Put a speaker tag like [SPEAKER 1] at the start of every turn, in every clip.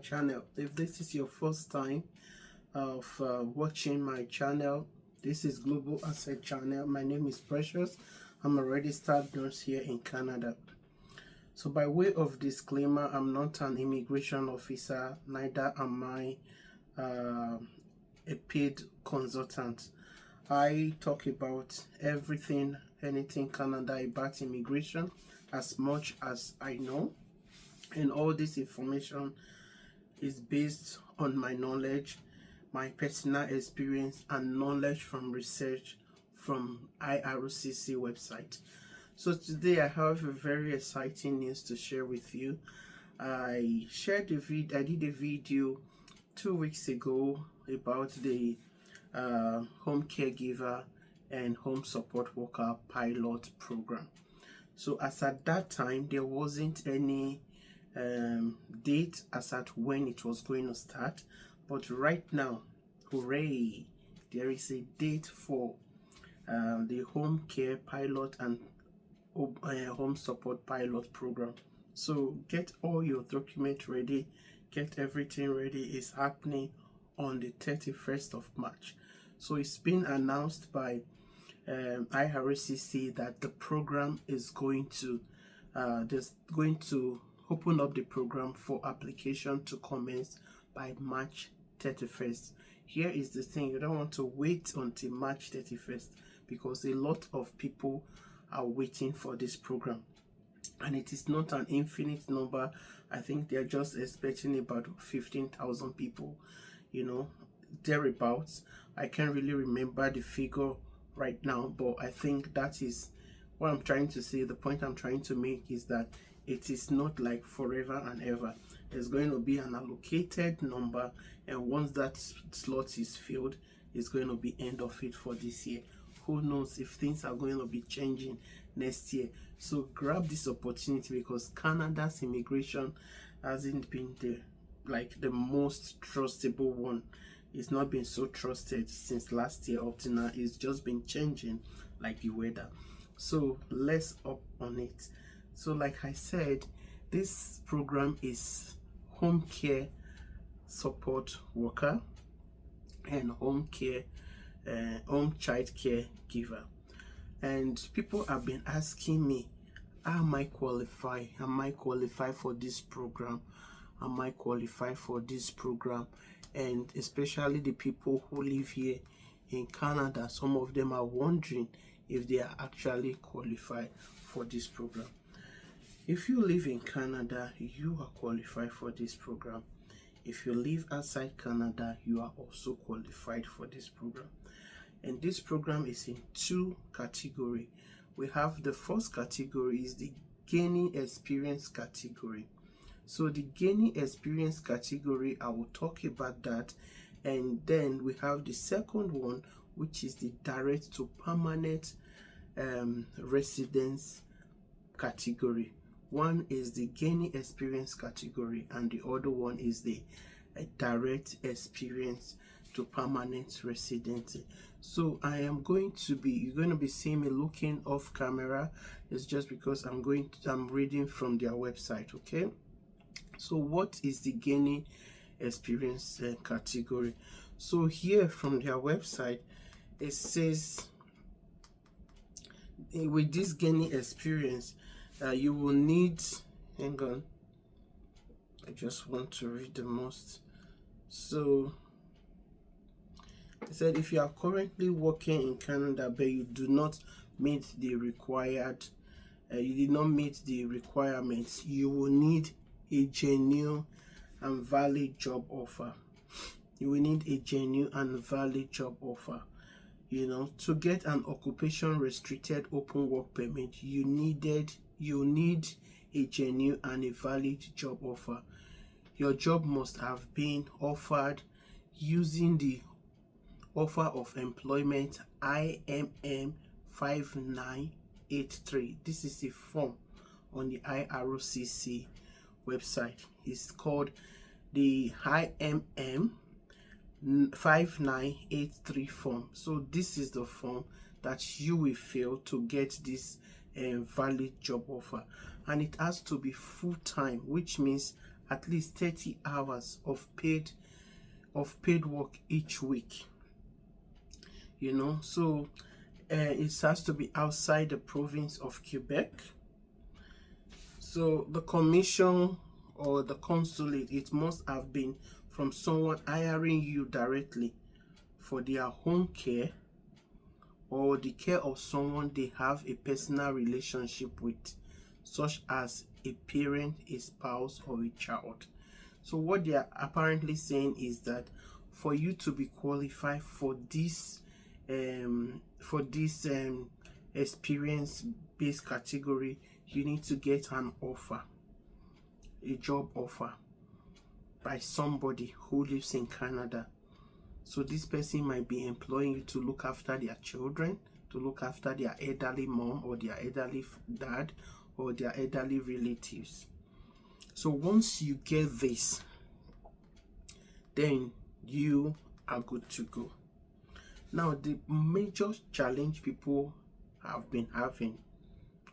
[SPEAKER 1] channel. If this is your first time of watching my channel, this is Global Asset Channel. My name is Precious. I'm a registered nurse here in Canada. So by way of disclaimer, I'm not an immigration officer, neither am I a paid consultant. I talk about anything Canada about immigration as much as I know, and all this information is based on my knowledge, my personal experience, and knowledge from research from IRCC website. So today I have a very exciting news to share with you. I did a video 2 weeks ago about the home caregiver and home support worker pilot program. So as at that time, there wasn't any date as at when it was going to start, but right now, hooray, there is a date for the home care pilot and home support pilot program. So get all your documents ready, get everything ready. It's happening on the 31st of March. So it's been announced by IRCC that the program is going to open up the program for application to commence by March 31st. Here is the thing: you don't want to wait until March 31st because a lot of people are waiting for this program, and it is not an infinite number. I think they're just expecting about 15,000 people, thereabouts. I can't really remember the figure right now, but I think that is what I'm trying to say. The point I'm trying to make is that it is not like forever and ever. There's going to be an allocated number, and once that slot is filled, it's going to be end of it for this year. Who knows if things are going to be changing next year? So grab this opportunity, because Canada's immigration hasn't been the most trustable one. It's not been so trusted since last year up to now. It's just been changing like the weather. So let's up on it. So like I said, this program is home care support worker and home child care giver. And people have been asking me, am I qualified? Am I qualified for this program? Am I qualified for this program? And especially the people who live here in Canada, some of them are wondering if they are actually qualified for this program. If you live in Canada, you are qualified for this program. If you live outside Canada, you are also qualified for this program. And this program is in two categories. We have the first category is the gaining experience category. So the gaining experience category, I will talk about that. And then we have the second one, which is the direct to permanent residence category. One is the gaining experience category, and the other one is the direct experience to permanent residency. So you're going to be seeing me looking off camera. It's just because I'm reading from their website. Okay, so what is the gaining experience category? So here from their website, it says with this gaining experience, you will need, hang on, I just want to read the most. So it said, if you are currently working in Canada but you do not meet the required, you did not meet the requirements, you will need a genuine and valid job offer. You will need a genuine and valid job offer. To get an occupation restricted open work permit, you need a genuine and a valid job offer. Your job must have been offered using the offer of employment IMM 5983. This is a form on the IRCC website. It's called the IMM 5983 form. So this is the form that you will fill to get this valid job offer, and it has to be full-time, which means at least 30 hours of paid work each week. You know, so it has to be outside the province of Quebec. So the commission or the consulate, it must have been from someone hiring you directly for their home care or the care of someone they have a personal relationship with, such as a parent, a spouse, or a child. So what they are apparently saying is that for you to be qualified for this experience-based category, you need to get an offer, a job offer by somebody who lives in Canada. So this person might be employing you to look after their children, to look after their elderly mom or their elderly dad or their elderly relatives. So once you get this, then you are good to go. Now, the major challenge people have been having,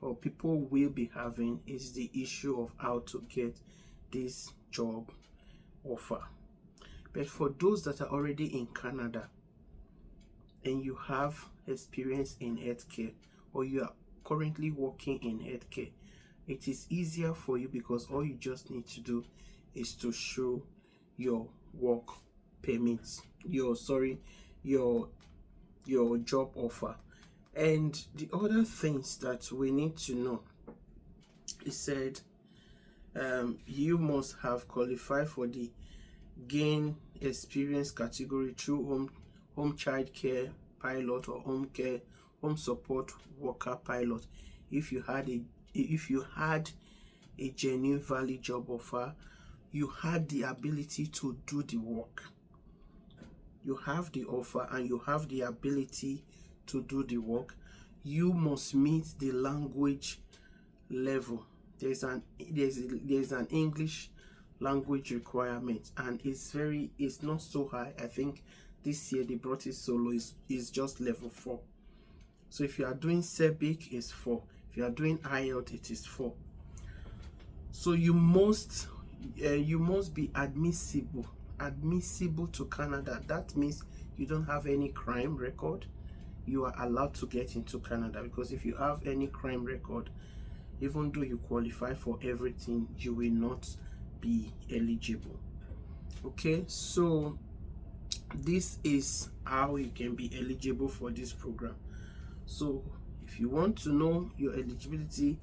[SPEAKER 1] or people will be having, is the issue of how to get this job offer. But for those that are already in Canada and you have experience in healthcare, or you are currently working in healthcare, it is easier for you because all you just need to do is to show your work permits, your job offer. And the other things that we need to know, it said you must have qualified for the gain experience category through home child care pilot or home support worker pilot. If you had a genuine valid job offer, you had the ability to do the work. You have the offer and you have the ability to do the work. You must meet the language level. There's an English language requirement, and it's not so high. I think this year they brought it so low, is just level 4. So if you are doing CEBIC, it's 4. If you are doing IELTS, it is 4. So you must be admissible to Canada. That means you don't have any crime record. You are allowed to get into Canada, because if you have any crime record, even though you qualify for everything, you will not be eligible. Okay, so this is how you can be eligible for this program. So if you want to know your eligibility,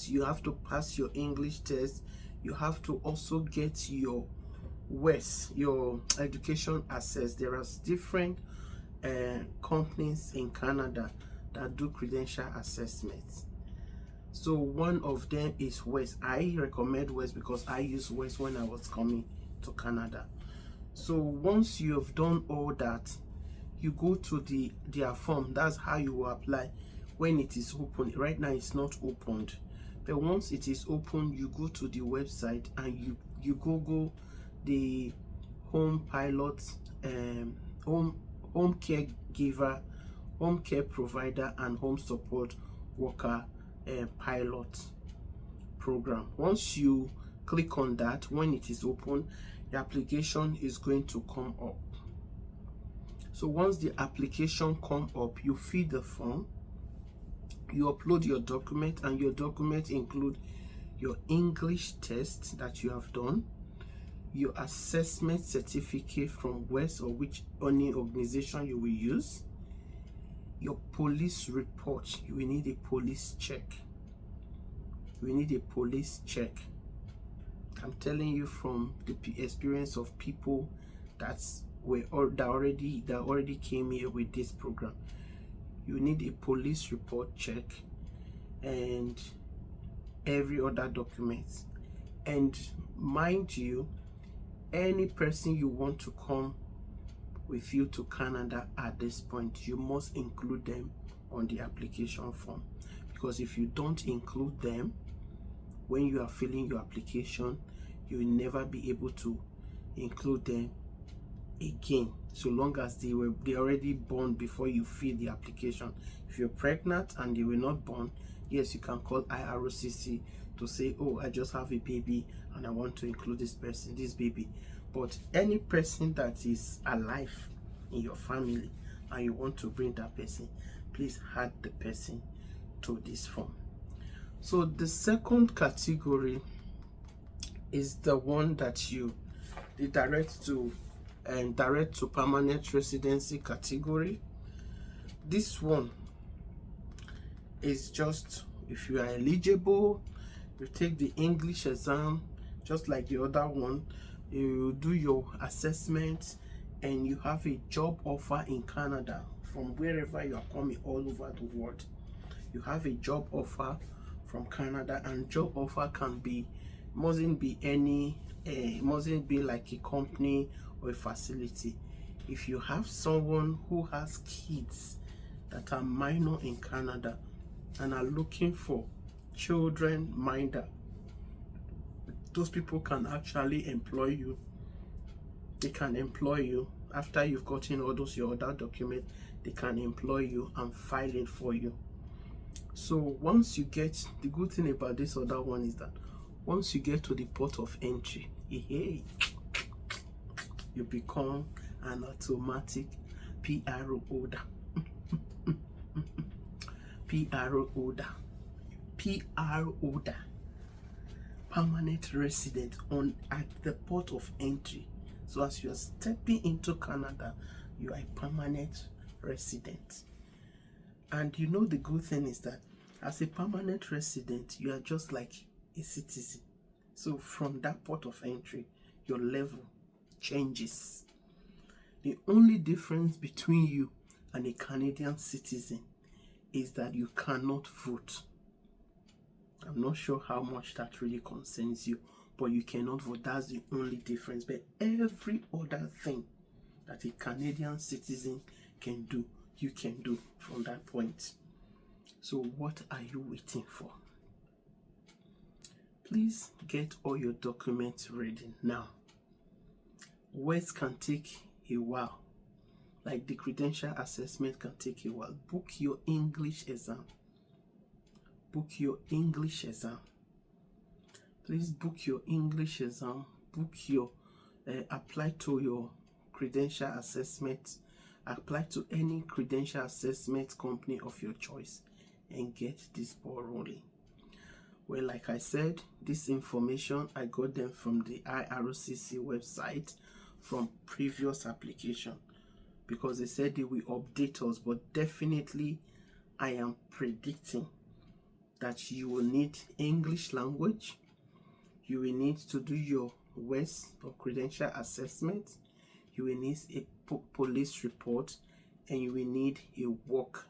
[SPEAKER 1] you have to pass your English test. You have to also get your your education assessed. There are different companies in Canada that do credential assessments. So one of them is West. I recommend West because I used West when I was coming to Canada. So once you have done all that, you go to their form. That's how you will apply when it is open. Right now it's not opened, but once it is open, you go to the website and you Google the home pilot, home caregiver, home care provider, and home support worker pilot program. Once you click on that, when it is open, the application is going to come up. So once the application come up, you fill the form, you upload your document, and your document include your English test that you have done, your assessment certificate from West or which any organization you will use, your police report. You will need a police check. I'm telling you from the experience of people that already came here with this program. You need a police report check and every other document. And mind you, any person you want to come with you to Canada at this point, you must include them on the application form, because if you don't include them when you are filling your application, you will never be able to include them again so long as they already born before you fill the application. If you're pregnant and they were not born, yes, you can call IRCC to say, oh, I just have a baby and I want to include this baby. But any person that is alive in your family and you want to bring that person, please add the person to this form. So the second category is the one that the direct to permanent residency category. This one is just if you are eligible, you take the English exam just like the other one, you do your assessment, and you have a job offer in Canada from wherever you are coming all over the world. You have a job offer from Canada, and job offer mustn't be like a company or a facility. If you have someone who has kids that are minor in Canada and are looking for children minder, those people can actually employ you. They can employ you after you've gotten all those your other documents. They can employ you and file it for you. So once you get, the good thing about this other one is that once you get to the port of entry, you become an automatic PRO holder. PRO holder, permanent resident at the port of entry. So as you are stepping into Canada, you are a permanent resident. And you know the good thing is that as a permanent resident, you are just like a citizen. So from that port of entry, your level changes. The only difference between you and a Canadian citizen is that you cannot vote. I'm not sure how much that really concerns you, but you cannot vote. That's the only difference. But every other thing that a Canadian citizen can do, you can do from that point. So what are you waiting for? Please get all your documents ready now. Words can take a while. Like the credential assessment can take a while. Book your English exam. Book your English exam. Please book your English exam. Book your apply to your credential assessment. Apply to any credential assessment company of your choice and get this ball rolling. Well, like I said, this information I got them from the IRCC website from previous application, because they said they will update us, but definitely I am predicting that you will need English language, you will need to do your WES or credential assessment, you will need a police report, and you will need a work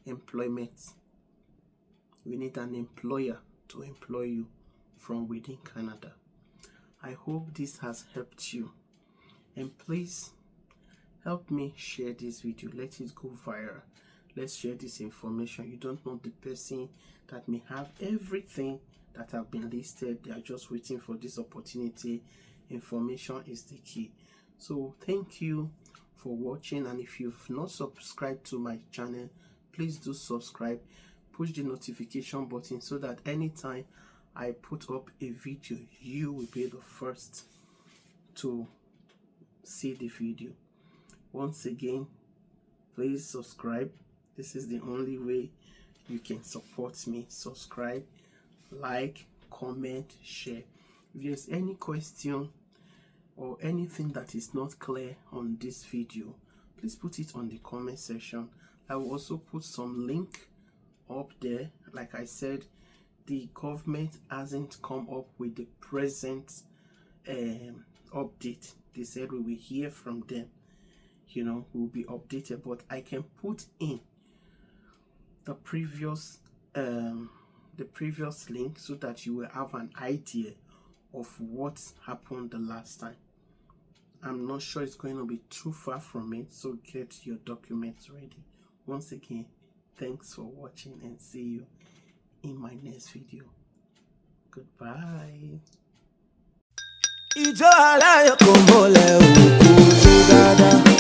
[SPEAKER 1] employment. We need an employer to employ you from within Canada. I hope this has helped you, and please help me share this video. Let it go viral. Let's share this information. You don't know the person that may have everything that have been listed. They are just waiting for this opportunity. Information is the key. So thank you for watching, and if you've not subscribed to my channel, please do subscribe. Push the notification button so that anytime I put up a video, you will be the first to see the video. Once again, please subscribe. This is the only way you can support me. Subscribe, like, comment, share. If there's any question or anything that is not clear on this video, please put it on the comment section. I will also put some link up there. Like I said, the government hasn't come up with the present update. They said we will hear from them, you know, will be updated, but I can put in the previous link so that you will have an idea of what happened the last time. I'm not sure it's going to be too far from it, so get your documents ready. Once again, thanks for watching, and see you in my next video. Goodbye. Ijo alayo komole o, dada.